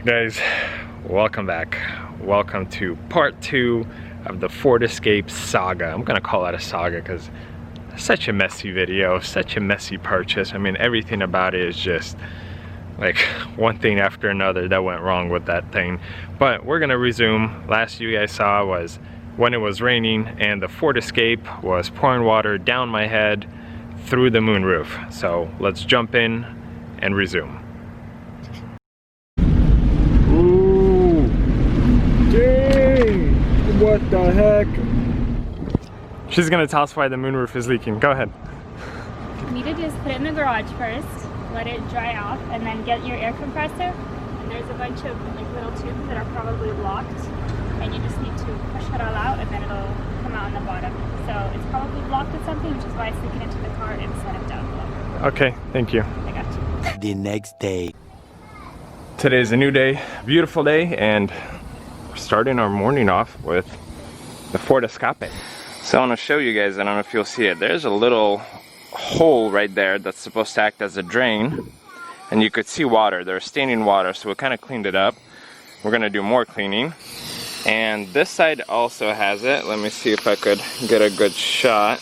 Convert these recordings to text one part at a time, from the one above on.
Guys, welcome back. Welcome to part 2 of the Ford Escape saga. I'm gonna call it a saga because such a messy video, such a messy purchase. I mean, everything about it is just like one thing after another that went wrong with that thing. But we're gonna resume. Last you guys saw was when it was raining and the Ford Escape was pouring water down my head through the moonroof. So let's jump in and resume. Dang! What the heck? She's gonna tell us why the moonroof is leaking. Go ahead. You need to just put it in the garage first, let it dry off, and then get your air compressor. And there's a bunch of like little tubes that are probably blocked, and you just need to push it all out, and then it'll come out on the bottom. So it's probably blocked with something, which is why it's leaking into the car instead of down below. Okay, thank you. I got you. The next day. Today's a new day, beautiful day, and we're starting our morning off with the Ford Escape. So I want to show you guys, I don't know if you'll see it, there's a little hole right there that's supposed to act as a drain, and you could see water, there's standing water, so we kind of cleaned it up. We're going to do more cleaning. And this side also has it. Let me see if I could get a good shot.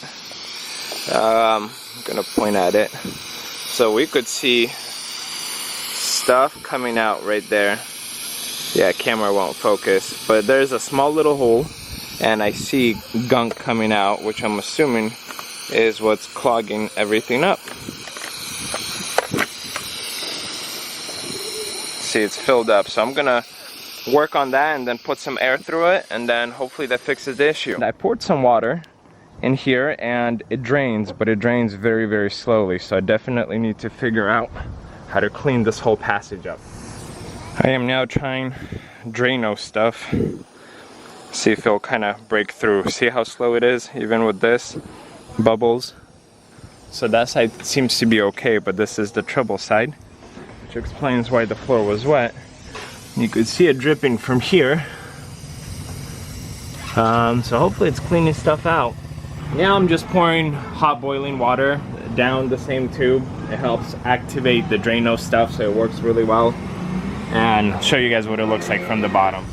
I'm going to point at it. So we could see stuff coming out right there. Yeah, camera won't focus, but there's a small little hole and I see gunk coming out, which I'm assuming is what's clogging everything up. See, it's filled up, so I'm gonna work on that and then put some air through it, and then hopefully that fixes the issue. I poured some water in here and it drains, but it drains very, very slowly, so I definitely need to figure out how to clean this whole passage up. I am now trying Drano stuff. See if it'll kind of break through. See how slow it is, even with this bubbles. So that side seems to be okay, but this is the trouble side, which explains why the floor was wet. You could see it dripping from here. So hopefully it's cleaning stuff out. Now I'm just pouring hot boiling water down the same tube. It helps activate the Drano stuff, so it works really well. And I'll show you guys what it looks like from the bottom.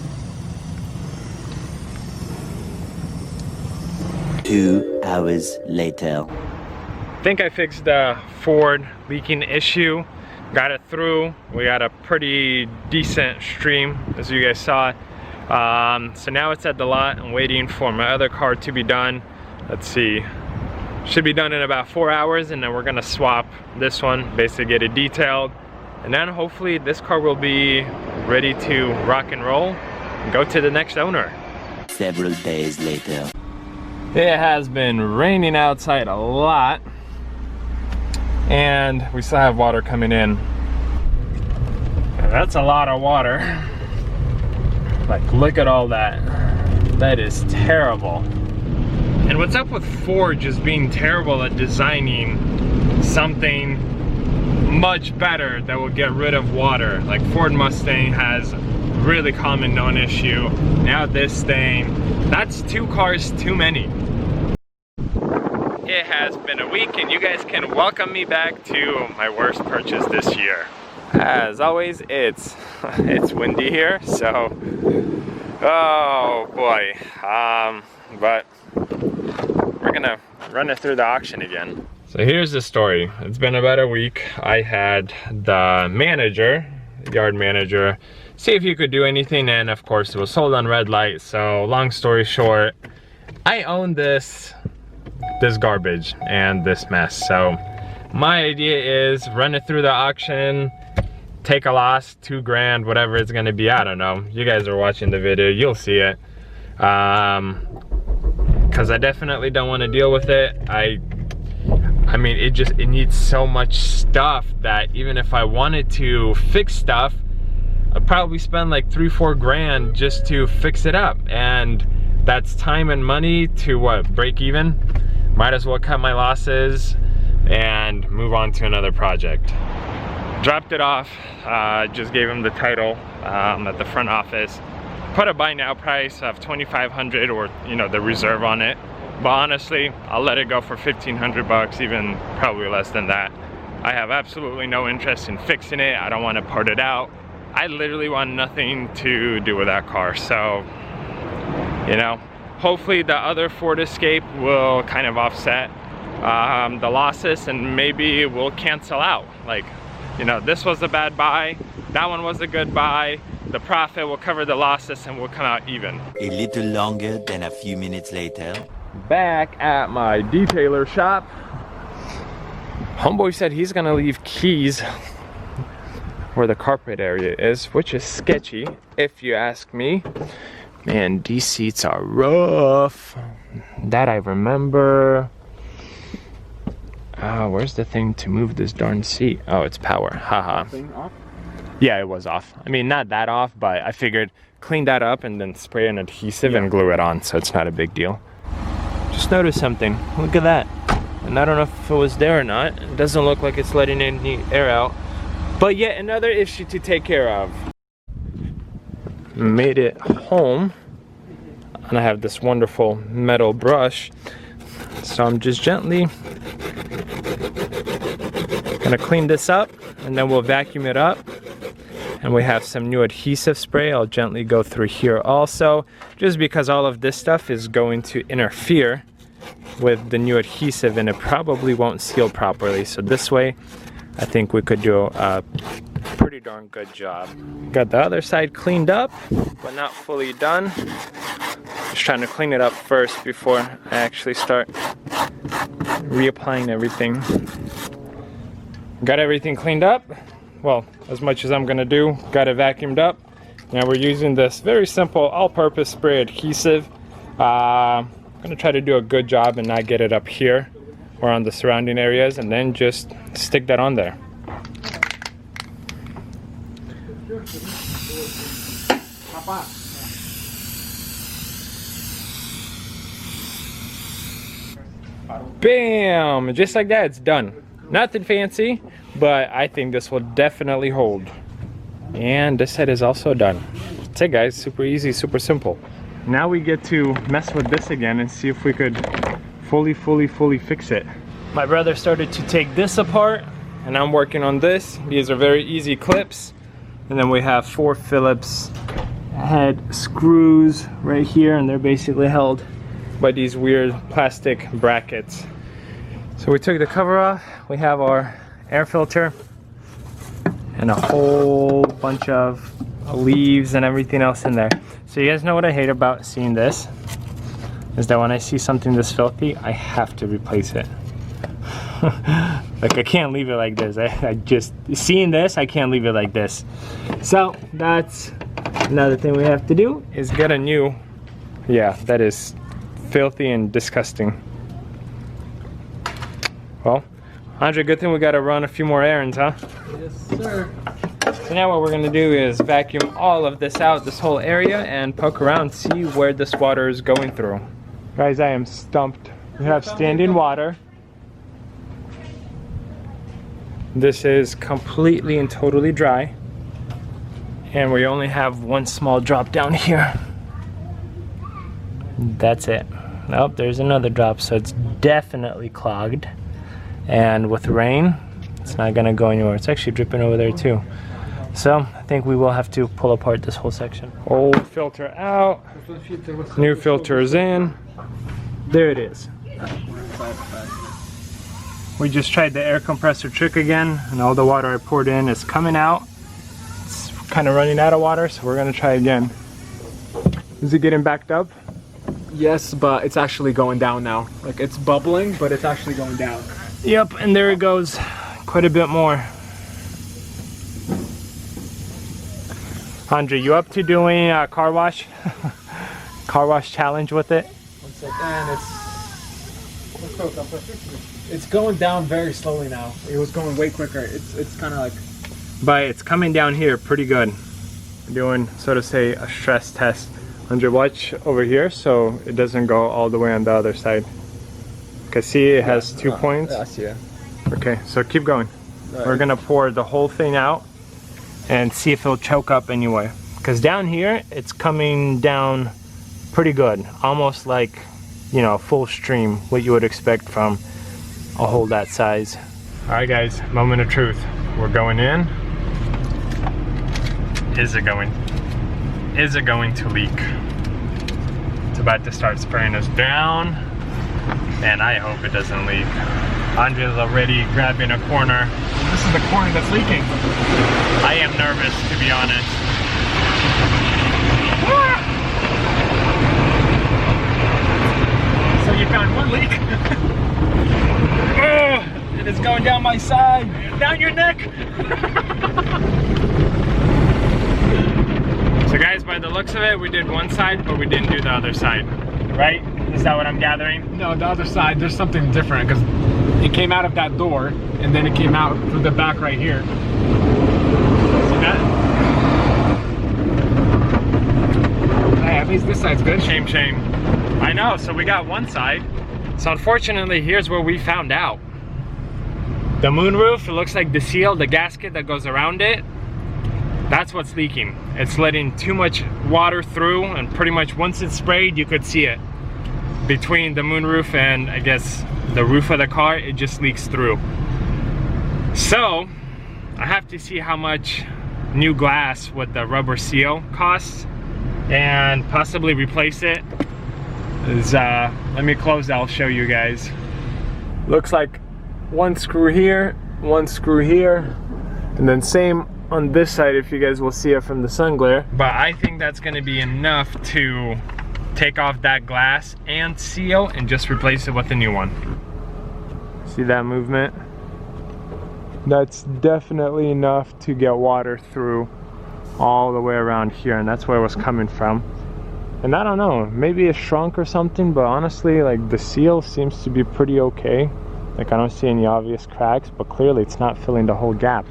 2 hours later. I think I fixed the Ford leaking issue. Got it through. We got a pretty decent stream, as you guys saw. So now it's at the lot. I'm waiting for my other car to be done. Let's see. Should be done in about 4 hours, and then we're gonna swap this one, basically get it detailed. And then hopefully this car will be ready to rock and roll and go to the next owner. Several days later. It has been raining outside a lot, and we still have water coming in. And that's a lot of water. Like, look at all that. That is terrible. And what's up with Ford just being terrible at designing something much better that will get rid of water? Like Ford Mustang has really common known issue. Now this thing, that's 2 cars too many. It has been a week and you guys can welcome me back to my worst purchase this year. As always, it's windy here, so oh boy. But we're gonna run it through the auction again. So here's the story. It's been about a week. I had the manager, yard manager, see if you could do anything, and of course it was sold on red light. So long story short, I own this garbage and this mess. So my idea is run it through the auction, take a loss, 2 grand, whatever it's gonna be. I don't know. You guys are watching the video, you'll see it. Because I definitely don't want to deal with it. I mean, it needs so much stuff that even if I wanted to fix stuff, I'd probably spend like 3-4 grand just to fix it up, and that's time and money to what, break even? Might as well cut my losses and move on to another project. Dropped it off, just gave him the title at the front office. Put a buy now price of $2,500, or you know, the reserve on it. But honestly, I'll let it go for 1,500 bucks, even probably less than that. I have absolutely no interest in fixing it. I don't want to part it out. I literally want nothing to do with that car. So, you know, hopefully the other Ford Escape will kind of offset the losses, and maybe we'll cancel out. Like, you know, this was a bad buy, that one was a good buy, the profit will cover the losses and we'll come out even. A little longer than a few minutes later. Back at my detailer shop. Homeboy said he's gonna leave keys where the carpet area is, which is sketchy if you ask me. Man, these seats are rough. That I remember. Where's the thing to move this darn seat? Oh, it's power. Haha. Yeah, it was off. I mean, not that off, but I figured clean that up and then spray an adhesive and glue it on, so it's not a big deal. Just noticed something. Look at that. And I don't know if it was there or not. It doesn't look like it's letting any air out. But yet another issue to take care of. Made it home. And I have this wonderful metal brush. So I'm just gently gonna clean this up, and then we'll vacuum it up. And we have some new adhesive spray. I'll gently go through here also, just because all of this stuff is going to interfere with the new adhesive and it probably won't seal properly. So this way, I think we could do a pretty darn good job. Got the other side cleaned up, but not fully done. Just trying to clean it up first before I actually start reapplying everything. Got everything cleaned up. Well, as much as I'm gonna do. Got it vacuumed up. Now we're using this very simple all-purpose spray adhesive. I'm gonna try to do a good job and not get it up here or on the surrounding areas, and then just stick that on there. Bam! Just like that, it's done. Nothing fancy, but I think this will definitely hold. And this head is also done. That's it, guys. Super easy, super simple. Now we get to mess with this again and see if we could fully fix it. My brother started to take this apart, and I'm working on this. These are very easy clips. And then we have 4 Phillips head screws right here, and they're basically held by these weird plastic brackets. So we took the cover off. We have our air filter and a whole bunch of leaves and everything else in there. So you guys know what I hate about seeing this is that when I see something this filthy, I have to replace it. Like, I can't leave it like this. I just, seeing this, I can't leave it like this. So that's another thing we have to do, is get a new, yeah, that is filthy and disgusting. Well, Andre, good thing we gotta run a few more errands, huh? Yes, sir. So now what we're gonna do is vacuum all of this out, this whole area, and poke around, see where this water is going through. Guys, I am stumped. We have standing water. This is completely and totally dry. And we only have one small drop down here. That's it. Nope, there's another drop, so it's definitely clogged. And with rain, it's not gonna go anywhere. It's actually dripping over there too. So I think we will have to pull apart this whole section. Old filter out, new filter is in. There it is. We just tried the air compressor trick again, and all the water I poured in is coming out. It's kind of running out of water, so we're gonna try again. Is it getting backed up? Yes, but it's actually going down now. Like, it's bubbling, but it's actually going down. Yep, and there it goes. Quite a bit more. Andre, you up to doing a car wash? Car wash challenge with it? 1 second, it's going down very slowly now. It was going way quicker. It's kind of like, But it's coming down here pretty good. Doing, so to say, a stress test. Andre, watch over here so it doesn't go all the way on the other side. Okay, see it has 2 points? Yeah, I see it. Okay, so keep going. We're gonna pour the whole thing out and see if it'll choke up anyway. Because down here, it's coming down pretty good. Almost like, you know, full stream, what you would expect from a hole that size. All right guys, moment of truth. We're going in Is it going to leak? It's about to start spraying us down, and I hope it doesn't leak. Andrea's already grabbing a corner. This is the corner that's leaking. I am nervous, to be honest. So you found one leak. And it's going down my side. Down your neck! So guys, by the looks of it, we did one side, but we didn't do the other side. Right? Is that what I'm gathering? No, the other side, there's something different because it came out of that door and then it came out through the back right here. See that? Hey, at least this side's good. Shame, shame. I know, so we got one side. So unfortunately, here's where we found out. The moonroof, it looks like the seal, the gasket that goes around it, that's what's leaking. It's letting too much water through, and pretty much once it's sprayed, you could see it. Between the moonroof and I guess the roof of the car, it just leaks through. So I have to see how much new glass with the rubber seal costs and possibly replace it. Let me close, I'll show you guys. Looks like one screw here, one screw here, and then same on this side if you guys will see it from the sun glare. But I think that's gonna be enough to take off that glass and seal and just replace it with a new one. See that movement? That's definitely enough to get water through all the way around here, and that's where it was coming from. And I don't know, maybe it shrunk or something, but honestly, like the seal seems to be pretty okay. Like I don't see any obvious cracks, but clearly it's not filling the whole gap.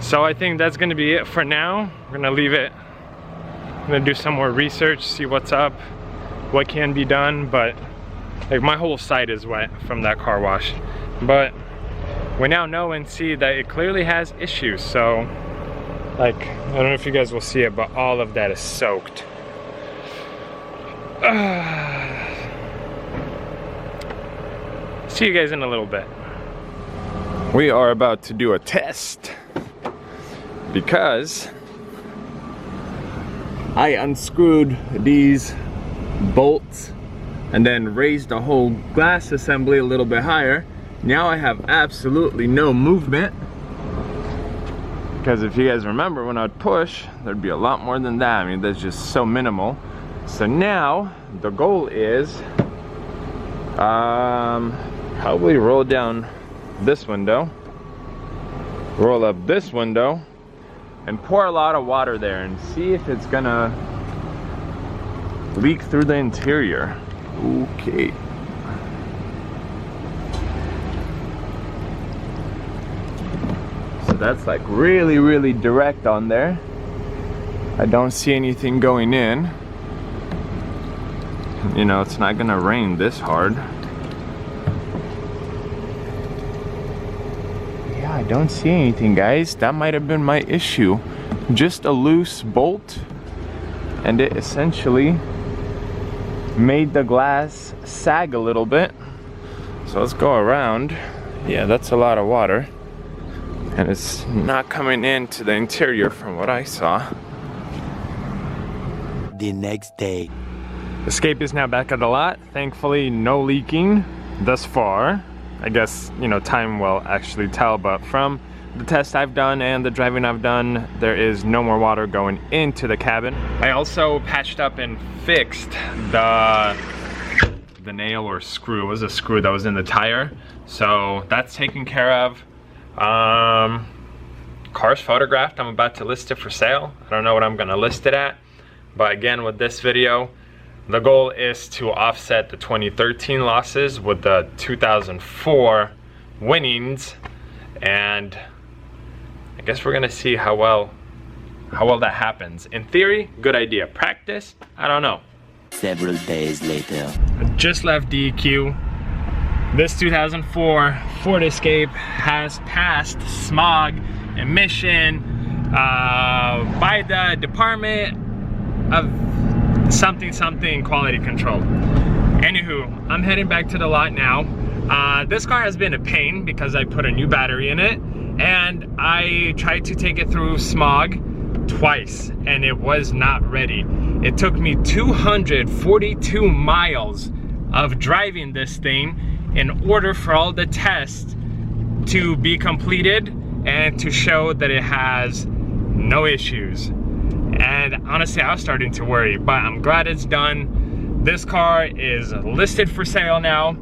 So I think that's gonna be it for now. We're gonna leave it. I'm gonna do some more research, see what's up, what can be done, but like my whole side is wet from that car wash. But we now know and see that it clearly has issues. So like, I don't know if you guys will see it, but all of that is soaked. See you guys in a little bit. We are about to do a test because I unscrewed these bolts and then raised the whole glass assembly a little bit higher. Now I have absolutely no movement, because if you guys remember, when I'd push, there'd be a lot more than that. I mean, that's just so minimal. So now the goal is probably roll down this window, roll up this window, and pour a lot of water there and see if it's gonna leak through the interior. Okay. So that's like really direct on there. I don't see anything going in. You know, it's not gonna rain this hard. Yeah, I don't see anything, guys. That might have been my issue. Just a loose bolt, and it essentially made the glass sag a little bit. So let's go around. Yeah, that's a lot of water, and it's not coming into the interior from what I saw. The next day. Escape is now back at the lot. Thankfully, no leaking thus far. I guess, you know, time will actually tell, but from the test I've done and the driving I've done, there is no more water going into the cabin. I also patched up and fixed the nail or screw. It was a screw that was in the tire, so that's taken care of. Car's photographed. I'm about to list it for sale. I don't know what I'm gonna list it at, but again, with this video, the goal is to offset the 2013 losses with the 2004 winnings, and I guess we're gonna see how well that happens. In theory, good idea. Practice, I don't know. Several days later. I just left DEQ. This 2004 Ford Escape has passed smog emission by the Department of something quality control. Anywho, I'm heading back to the lot now. This car has been a pain because I put a new battery in it, and I tried to take it through smog, twice and it was not ready. It took me 242 miles of driving this thing in order for all the tests to be completed and to show that it has no issues. And honestly, I was starting to worry, but I'm glad it's done. This car is listed for sale now.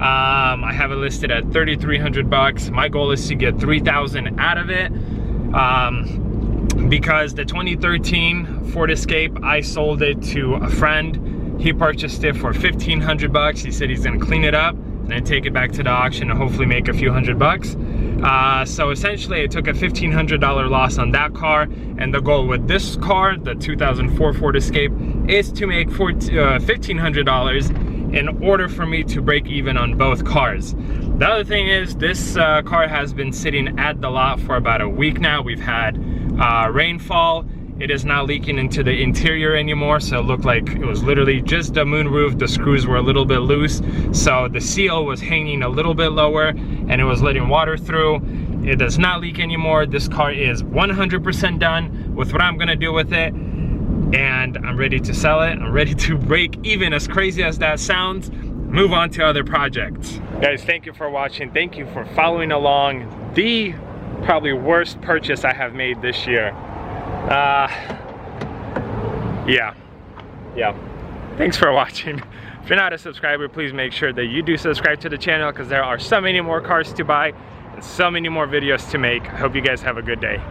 I have it listed at $3,300. My goal is to get $3,000 out of it, because the 2013 Ford Escape, I sold it to a friend. He purchased it for $1,500. He said he's gonna clean it up and then take it back to the auction and hopefully make a few $100. So essentially I took a $1,500 loss on that car, and the goal with this car, the 2004 Ford Escape, is to make $1,500 in order for me to break even on both cars. The other thing is, this car has been sitting at the lot for about a week now. We've had rainfall. It is not leaking into the interior anymore, so it looked like it was literally just the moonroof. The screws were a little bit loose, so the seal was hanging a little bit lower and it was letting water through. It does not leak anymore. This car is 100% done with what I'm gonna do with it, and I'm ready to sell it. I'm ready to break even, as crazy as that sounds, move on to other projects. Guys, thank you for watching. Thank you for following along. The probably worst purchase I have made this year. Yeah. Thanks for watching. If you're not a subscriber, please make sure that you do subscribe to the channel, because there are so many more cars to buy and so many more videos to make. I hope you guys have a good day.